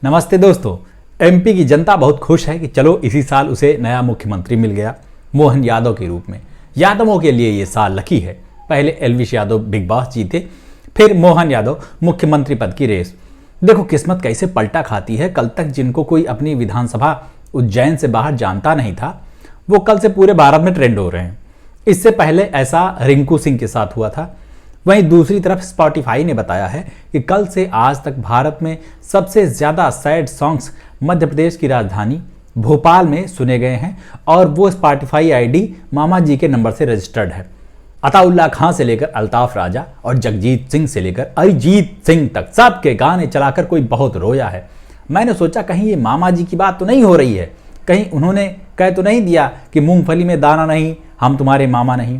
नमस्ते दोस्तों। एमपी की जनता बहुत खुश है कि चलो इसी साल उसे नया मुख्यमंत्री मिल गया मोहन यादव के रूप में। यादवों के लिए ये साल लकी है। पहले एलविश यादव बिग बॉस जीते, फिर मोहन यादव मुख्यमंत्री पद की रेस। देखो किस्मत कैसे पलटा खाती है। कल तक जिनको कोई अपनी विधानसभा उज्जैन से बाहर जानता नहीं था, वो कल से पूरे भारत में ट्रेंड हो रहे हैं। इससे पहले ऐसा रिंकू सिंह के साथ हुआ था। वहीं दूसरी तरफ स्पॉटिफाई ने बताया है कि कल से आज तक भारत में सबसे ज्यादा सैड सॉन्ग्स मध्य प्रदेश की राजधानी भोपाल में सुने गए हैं और वो स्पॉटिफाई आईडी मामा जी के नंबर से रजिस्टर्ड है। अताउल्ला खां से लेकर अल्ताफ राजा और जगजीत सिंह से लेकर अरिजीत सिंह तक सबके गाने चलाकर कोई बहुत रोया है। मैंने सोचा कहीं ये मामा जी की बात तो नहीं हो रही है, कहीं उन्होंने कह तो नहीं दिया कि मूंगफली में दाना नहीं, हम तुम्हारे मामा नहीं।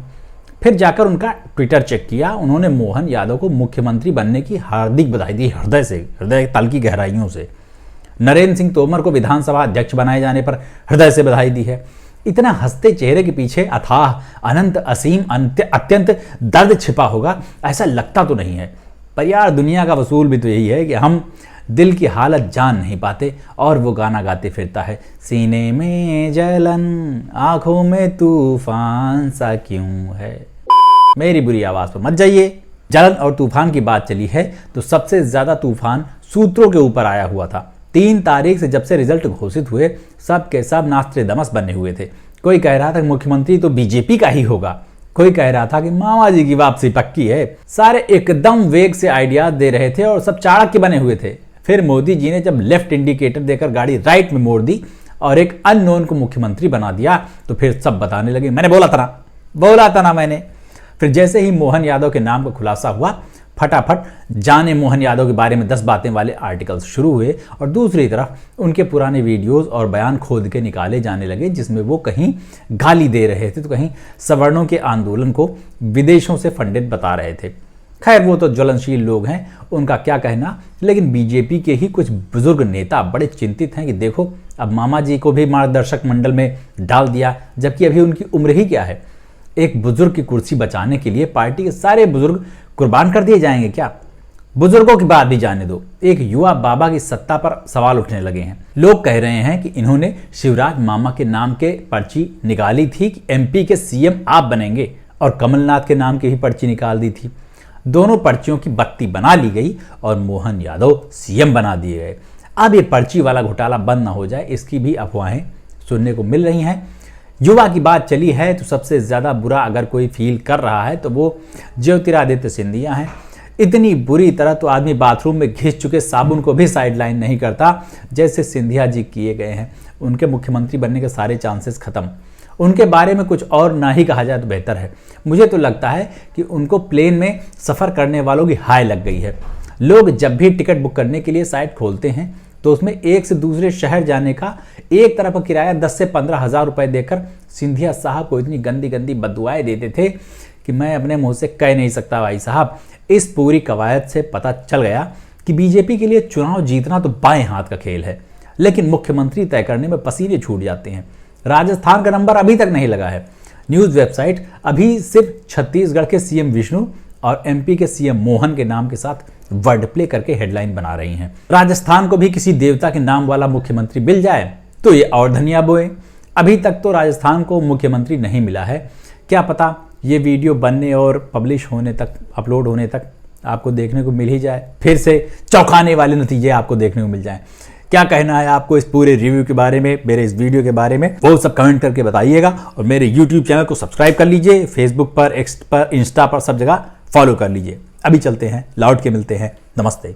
फिर जाकर उनका ट्विटर चेक किया। उन्होंने मोहन यादव को मुख्यमंत्री बनने की हार्दिक बधाई दी, हृदय से, हृदय तल की गहराइयों से। नरेंद्र सिंह तोमर को विधानसभा अध्यक्ष बनाए जाने पर हृदय से बधाई दी है। इतना हंसते चेहरे के पीछे अथाह, अनंत, असीम, अत्यंत दर्द छिपा होगा ऐसा लगता तो नहीं है। पर यार दुनिया का वसूल भी तो यही है कि हम दिल की हालत जान नहीं पाते और वो गाना गाते फिरता है, सीने में जलन आंखों में तूफान सा क्यों है। मेरी बुरी आवाज पर मत जाइए। जलन और तूफान की बात चली है तो सबसे ज्यादा तूफान सूत्रों के ऊपर आया हुआ था। 3 तारीख से जब से रिजल्ट घोषित हुए सब के सब नास्त्रेदमस बने हुए थे। कोई कह रहा था मुख्यमंत्री तो बीजेपी का ही होगा, कोई कह रहा था कि मामा जी की वापसी पक्की है। सारे एकदम वेग से आइडियाज दे रहे थे और सब चाणक्य बने हुए थे। फिर मोदी जी ने जब लेफ्ट इंडिकेटर देकर गाड़ी राइट में मोड़ दी और एक अननोन को मुख्यमंत्री बना दिया तो फिर सब बताने लगे मैंने बोला था ना मैंने। फिर जैसे ही मोहन यादव के नाम का खुलासा हुआ, फटाफट जाने मोहन यादव के बारे में 10 बातें वाले आर्टिकल्स शुरू हुए और दूसरी तरफ उनके पुराने वीडियोस और बयान खोद के निकाले जाने लगे जिसमें वो कहीं गाली दे रहे थे तो कहीं सवर्णों के आंदोलन को विदेशों से फंडित बता रहे थे। खैर वो तो ज्वलनशील लोग हैं, उनका क्या कहना। लेकिन बीजेपी के ही कुछ बुजुर्ग नेता बड़े चिंतित हैं कि देखो अब मामा जी को भी मार्गदर्शक मंडल में डाल दिया, जबकि अभी उनकी उम्र ही क्या है। एक बुजुर्ग की कुर्सी बचाने के लिए पार्टी के सारे बुजुर्ग कुर्बान कर दिए जाएंगे क्या? बुजुर्गों की बात भी जाने दो, एक युवा बाबा की सत्ता पर सवाल उठने लगे हैं। लोग कह रहे हैं कि इन्होंने शिवराज मामा के नाम के पर्ची निकाली थी कि एमपी के सीएम आप बनेंगे और कमलनाथ के नाम की भी पर्ची निकाल दी थी। दोनों पर्चियों की बत्ती बना ली गई और मोहन यादव सीएम बना दिए गए। अब ये पर्ची वाला घोटाला बंद ना हो जाए इसकी भी अफवाहें सुनने को मिल रही हैं। युवा की बात चली है तो सबसे ज्यादा बुरा अगर कोई फील कर रहा है तो वो ज्योतिरादित्य सिंधिया हैं। इतनी बुरी तरह तो आदमी बाथरूम में घिस चुके साबुन को भी साइडलाइन नहीं करता जैसे सिंधिया जी किए गए हैं। उनके मुख्यमंत्री बनने के सारे चांसेस खत्म। उनके बारे में कुछ और ना ही कहा जाए तो बेहतर है। मुझे तो लगता है कि उनको प्लेन में सफर करने वालों की हाय लग गई है। लोग जब भी टिकट बुक करने के लिए साइट खोलते हैं तो उसमें एक से दूसरे शहर जाने का एक तरफ का किराया 10 से 15 हजार रुपए देकर सिंधिया साहब को इतनी गंदी गंदी बददुआएं देते थे कि मैं अपने मुंह से कह नहीं सकता। भाई साहब इस पूरी कवायद से पता चल गया कि बीजेपी के लिए चुनाव जीतना तो बाएं हाथ का खेल है, लेकिन मुख्यमंत्री तय करने में पसीने छूट जाते हैं। राजस्थान का नंबर अभी तक नहीं लगा है। न्यूज वेबसाइट अभी सिर्फ छत्तीसगढ़ के सीएम विष्णु और एमपी के सीएम मोहन के नाम के साथ वर्ड प्ले करके हेडलाइन बना रही हैं। राजस्थान को भी किसी देवता के नाम वाला मुख्यमंत्री मिल जाए तो ये और धनिया बोए। अभी तक तो राजस्थान को मुख्यमंत्री नहीं मिला है। क्या पता ये वीडियो बनने और पब्लिश होने तक, अपलोड होने तक आपको देखने को मिल ही जाए, फिर से चौंकाने वाले नतीजे आपको देखने को मिल जाएं। क्या कहना है आपको इस पूरे रिव्यू के बारे में, मेरे इस वीडियो के बारे में, वो सब कमेंट करके बताइएगा। और मेरे यूट्यूब चैनल को सब्सक्राइब कर लीजिए, फेसबुक पर, एक्स पर, इंस्टा पर, सब जगह फॉलो कर लीजिए। अभी चलते हैं, लौट के मिलते हैं। नमस्ते।